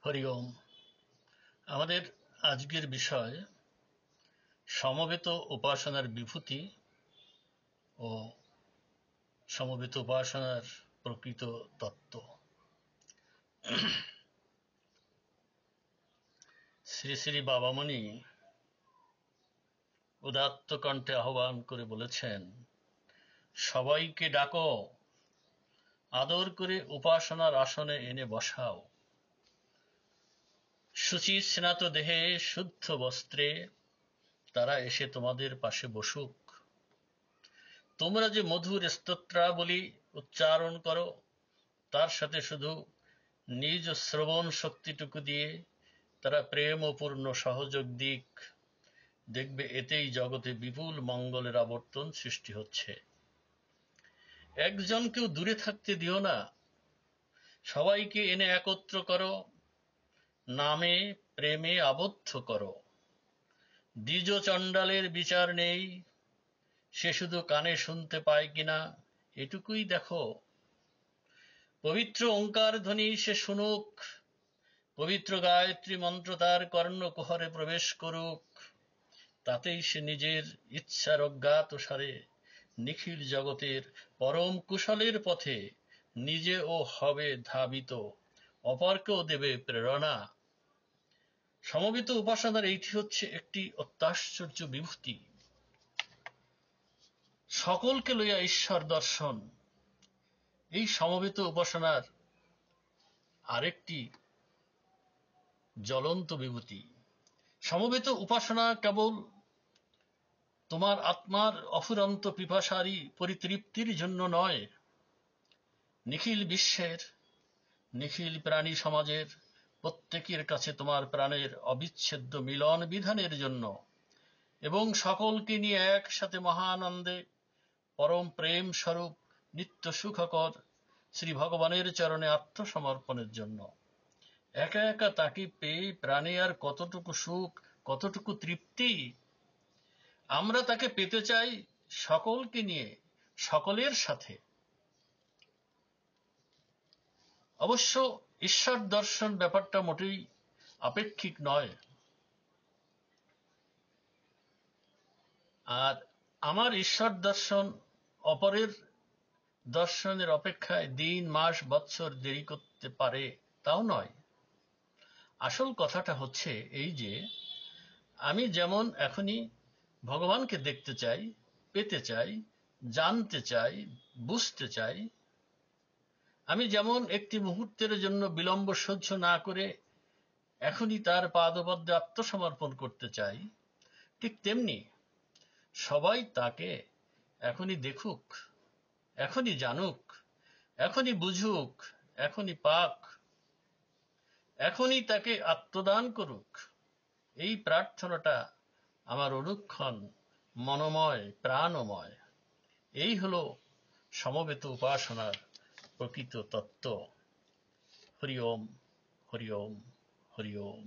হরি ওম। আমাদের আজকের বিষয় সমবেত উপাসনার বিভূতি ও সমবেত উপাসনার প্রকৃত তত্ত্ব। শ্রী শ্রী বাবামণি উদাত্ত কণ্ঠে আহ্বান করে বলেছেন, সবাইকে ডাকো, আদর করে উপাসনার আসনে এনে বসাও। শুচি স্নাত দেহে শুদ্ধ বস্ত্রে তারা এসে তোমাদের পাশে বসুক। তোমরা যে মধুর স্তোত্রাবলী উচ্চারণ করো, তার সাথে শুধু নিজ শ্রবণ শক্তিটুকু দিয়ে তারা প্রেমপূর্ণ সহযোগ দিক। দেখবে এতেই জগতে বিপুল মঙ্গলের আবর্তন সৃষ্টি হচ্ছে। একজনকেও দূরে থাকতে দিও না, সবাইকে এনে একত্র করো, নামে প্রেমে আবদ্ধ করো। দ্বিজ চণ্ডালের বিচার নেই, সে শুধু কানে শুনতে পায় কিনা এটুকুই দেখো। পবিত্র ওঙ্কার ধ্বনি সে শুনুক, পবিত্র গায়ত্রী মন্ত্র তার কর্ণকুহরে প্রবেশ করুক। তাতেই সে নিজের ইচ্ছার অজ্ঞাতসারে নিখিল জগতের পরম কুশলের পথে নিজেও হবে ধাবিত, অপরকেও দেবে প্রেরণা। সমবেত উপাসনার এইটি হচ্ছে একটি অত্যাশ্চর্য বিভূতি। সকলকে লইয়া ঈশ্বর দর্শন এই সমবেত উপাসনার আরেকটি জ্বলন্ত বিভূতি। সমবেত উপাসনা কেবল তোমার আত্মার অফুরন্ত পিপাসারই পরিতৃপ্তির জন্য নয়, নিখিল বিশ্বের, নিখিল প্রাণী সমাজের প্রত্যেকের কাছে তোমার প্রাণের অবিচ্ছেদ্য মিলন বিধানের জন্য এবং সকলকে নিয়ে একসাথে মহানন্দে পরম প্রেম স্বরূপ নিত্য সুখকর শ্রী ভগবানের চরণে আত্মসমর্পণের জন্য। একা একা তাকে পেয়ে প্রাণে আর কতটুকু সুখ, কতটুকু তৃপ্তি। আমরা তাকে পেতে চাই সকলকে নিয়ে, সকলের সাথে। অবশ্য ঈশ্বর দর্শন ব্যাপারটা মোটেই আপেক্ষিক নয়। আর আমার ঈশ্বর দর্শন অপরের দর্শনের অপেক্ষায় দিন, মাস, বৎসর দেরি করতে পারে তাও নয়। আসল কথাটা হচ্ছে এই যে, আমি যেমন এখনই ভগবানকে দেখতে চাই, পেতে চাই, জানতে চাই, বুঝতে চাই, আমি যেমন একটি মুহূর্তের জন্য বিলম্ব সহ্য না করে এখনই তার পাদপদ্মে আত্মসমর্পণ করতে চাই, ঠিক তেমনি সবাই তাকে এখনই দেখুক, এখনই জানুক, এখনই বুঝুক, এখনই পাক, এখনই তাকে আত্মদান করুক। এই প্রার্থনাটা আমার অনুক্ষণ মনোময়, প্রাণময়। এই হলো সমবেত উপাসনার প্রকৃত তত্ত্ব। হরি ওম, হরি ওম, হরি ওম।